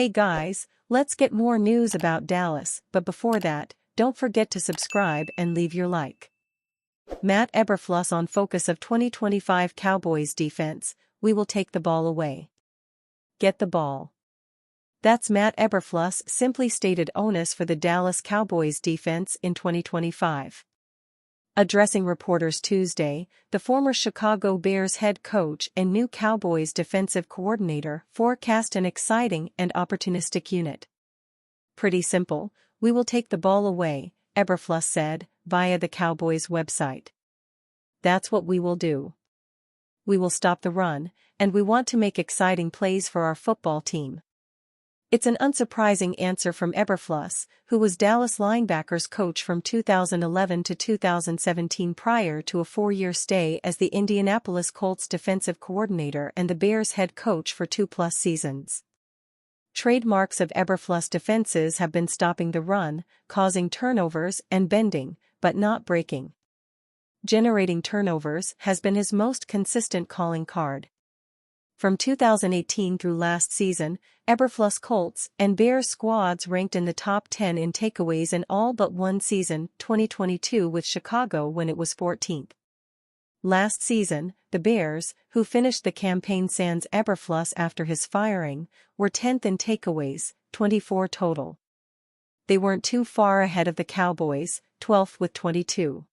Hey guys, let's get more news about Dallas, but before that, don't forget to subscribe and leave your like. Matt Eberflus on focus of 2025 Cowboys defense, we will take the ball away. Get the ball. That's Matt Eberflus simply stated onus for the Dallas Cowboys defense in 2025. Addressing reporters Tuesday, the former Chicago Bears head coach and new Cowboys defensive coordinator forecast an exciting and opportunistic unit. Pretty simple, we will take the ball away, Eberflus said, via the Cowboys website. That's what we will do. We will stop the run, and we want to make exciting plays for our football team. It's an unsurprising answer from Eberflus, who was Dallas linebackers coach from 2011 to 2017 prior to a 4-year stay as the Indianapolis Colts defensive coordinator and the Bears head coach for 2+ seasons. Trademarks of Eberflus defenses have been stopping the run, causing turnovers and bending, but not breaking. Generating turnovers has been his most consistent calling card. From 2018 through last season, Eberflus Colts and Bears squads ranked in the top 10 in takeaways in all but one season, 2022 with Chicago when it was 14th. Last season, the Bears, who finished the campaign sans Eberflus after his firing, were 10th in takeaways, 24 total. They weren't too far ahead of the Cowboys, 12th with 22.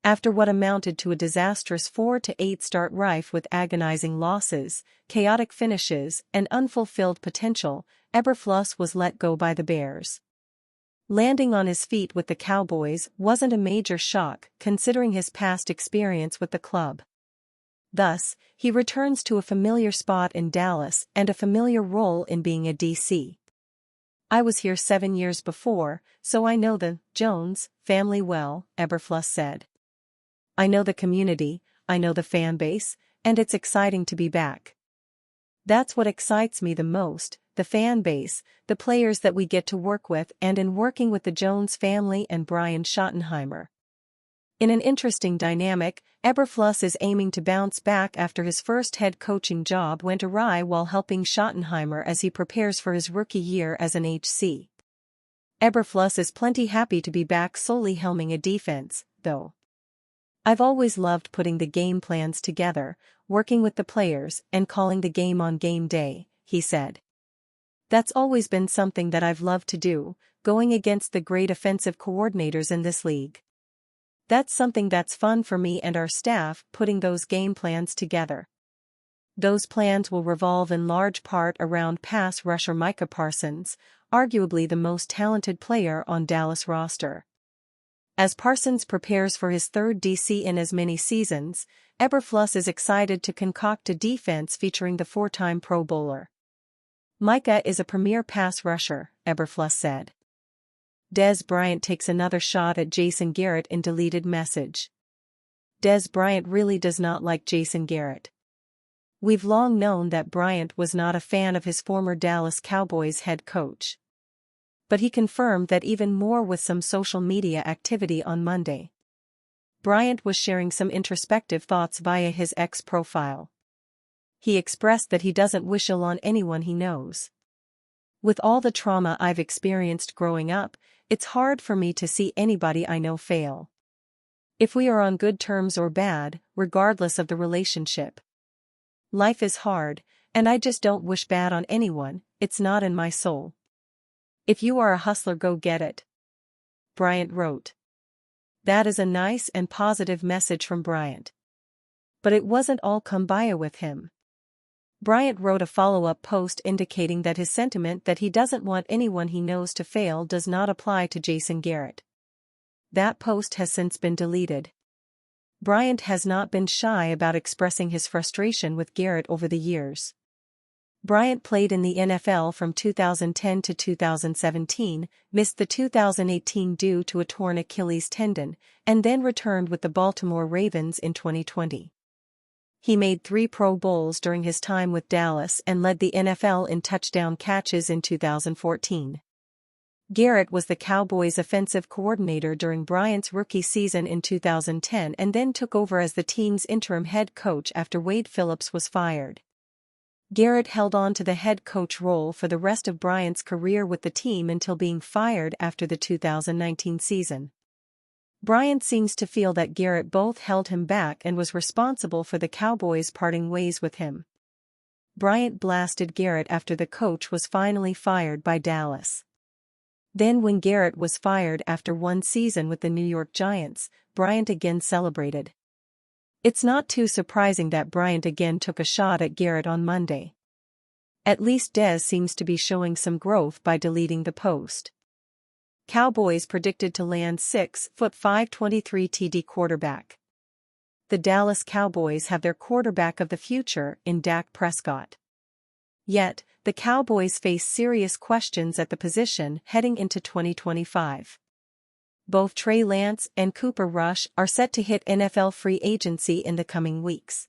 After what amounted to a disastrous 4-8 start rife with agonizing losses, chaotic finishes, and unfulfilled potential, Eberflus was let go by the Bears. Landing on his feet with the Cowboys wasn't a major shock considering his past experience with the club. Thus, he returns to a familiar spot in Dallas and a familiar role in being a DC. I was here 7 years before, so I know the Jones family well, Eberflus said. I know the community, I know the fan base, and it's exciting to be back. That's what excites me the most, the fan base, the players that we get to work with, and in working with the Jones family and Brian Schottenheimer. In an interesting dynamic, Eberflus is aiming to bounce back after his first head coaching job went awry while helping Schottenheimer as he prepares for his rookie year as an HC. Eberflus is plenty happy to be back solely helming a defense, though. I've always loved putting the game plans together, working with the players, and calling the game on game day, he said. That's always been something that I've loved to do, going against the great offensive coordinators in this league. That's something that's fun for me and our staff, putting those game plans together. Those plans will revolve in large part around pass rusher Micah Parsons, arguably the most talented player on Dallas roster. As Parsons prepares for his third DC in as many seasons, Eberflus is excited to concoct a defense featuring the 4-time Pro Bowler. Micah is a premier pass rusher, Eberflus said. Dez Bryant takes another shot at Jason Garrett in deleted message. Dez Bryant really does not like Jason Garrett. We've long known that Bryant was not a fan of his former Dallas Cowboys head coach. But he confirmed that even more with some social media activity on Monday. Bryant was sharing some introspective thoughts via his X profile. He expressed that he doesn't wish ill on anyone he knows. With all the trauma I've experienced growing up, it's hard for me to see anybody I know fail. If we are on good terms or bad, regardless of the relationship. Life is hard, and I just don't wish bad on anyone, it's not in my soul. If you are a hustler, go get it. Bryant wrote. That is a nice and positive message from Bryant. But it wasn't all kumbaya with him. Bryant wrote a follow-up post indicating that his sentiment that he doesn't want anyone he knows to fail does not apply to Jason Garrett. That post has since been deleted. Bryant has not been shy about expressing his frustration with Garrett over the years. Bryant played in the NFL from 2010 to 2017, missed the 2018 due to a torn Achilles tendon, and then returned with the Baltimore Ravens in 2020. He made 3 Pro Bowls during his time with Dallas and led the NFL in touchdown catches in 2014. Garrett was the Cowboys' offensive coordinator during Bryant's rookie season in 2010 and then took over as the team's interim head coach after Wade Phillips was fired. Garrett held on to the head coach role for the rest of Bryant's career with the team until being fired after the 2019 season. Bryant seems to feel that Garrett both held him back and was responsible for the Cowboys parting ways with him. Bryant blasted Garrett after the coach was finally fired by Dallas. Then when Garrett was fired after one season with the New York Giants, Bryant again celebrated. It's not too surprising that Bryant again took a shot at Garrett on Monday. At least Dez seems to be showing some growth by deleting the post. Cowboys predicted to land 6'5" 23 TD quarterback. The Dallas Cowboys have their quarterback of the future in Dak Prescott. Yet, the Cowboys face serious questions at the position heading into 2025. Both Trey Lance and Cooper Rush are set to hit NFL free agency in the coming weeks.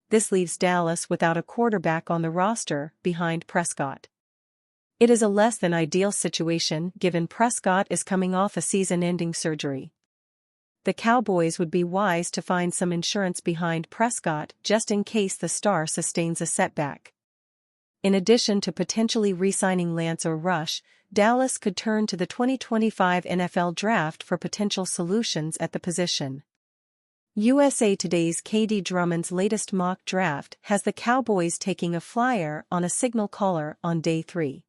This leaves Dallas without a quarterback on the roster behind Prescott. It is a less than ideal situation given Prescott is coming off a season-ending surgery. The Cowboys would be wise to find some insurance behind Prescott just in case the star sustains a setback. In addition to potentially re-signing Lance or Rush, Dallas could turn to the 2025 NFL Draft for potential solutions at the position. USA Today's KD Drummond's latest mock draft has the Cowboys taking a flyer on a signal caller on day 3.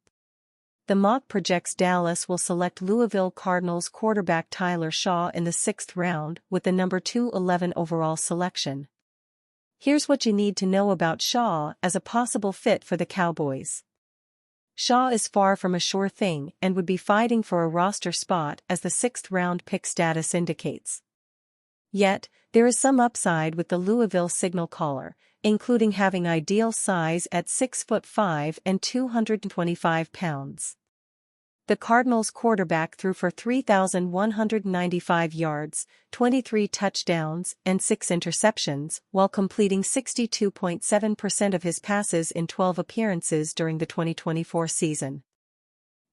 The mock projects Dallas will select Louisville Cardinals quarterback Tyler Shough in the 6th round with the number 211 overall selection. Here's what you need to know about Shough as a possible fit for the Cowboys. Shough is far from a sure thing and would be fighting for a roster spot as the 6th round pick status indicates. Yet, there is some upside with the Louisville signal caller, including having ideal size at 6'5" and 225 pounds. The Cardinals quarterback threw for 3,195 yards, 23 touchdowns, and 6 interceptions, while completing 62.7% of his passes in 12 appearances during the 2024 season.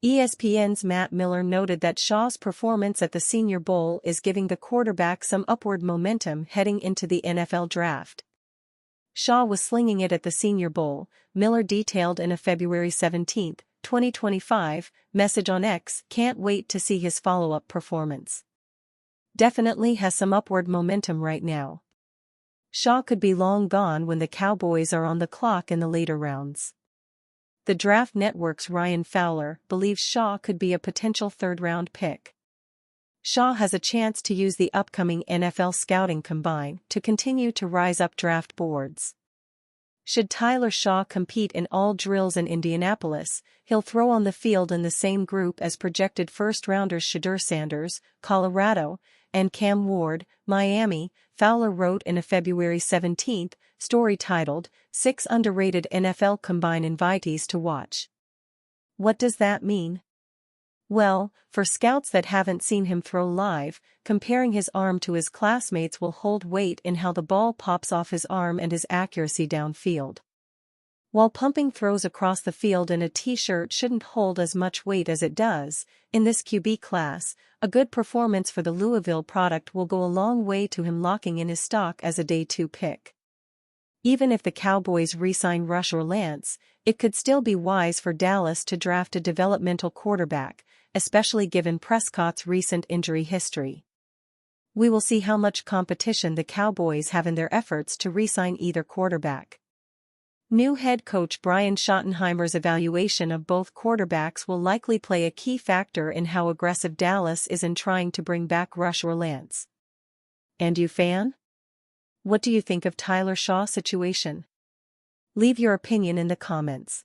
ESPN's Matt Miller noted that Shaugh's performance at the Senior Bowl is giving the quarterback some upward momentum heading into the NFL Draft. Shough was slinging it at the Senior Bowl, Miller detailed in a February 17, 2025, message on X. Can't wait to see his follow-up performance. Definitely has some upward momentum right now. Shough could be long gone when the Cowboys are on the clock in the later rounds. The Draft Network's Ryan Fowler believes Shough could be a potential 3rd-round pick. Shough has a chance to use the upcoming NFL Scouting Combine to continue to rise up draft boards. Should Tyler Shough compete in all drills in Indianapolis, he'll throw on the field in the same group as projected first-rounders Shedeur Sanders, Colorado, and Cam Ward, Miami, Fowler wrote in a February 17 story titled, 6 Underrated NFL Combine Invitees to Watch. What does that mean? Well, for scouts that haven't seen him throw live, comparing his arm to his classmates will hold weight in how the ball pops off his arm and his accuracy downfield. While pumping throws across the field in a t-shirt shouldn't hold as much weight as it does, in this QB class, a good performance for the Louisville product will go a long way to him locking in his stock as a day 2 pick. Even if the Cowboys re-sign Rush or Lance, it could still be wise for Dallas to draft a developmental quarterback, especially given Prescott's recent injury history. We will see how much competition the Cowboys have in their efforts to re-sign either quarterback. New head coach Brian Schottenheimer's evaluation of both quarterbacks will likely play a key factor in how aggressive Dallas is in trying to bring back Rush or Lance. And you fan? What do you think of Tyler Shaugh's situation? Leave your opinion in the comments.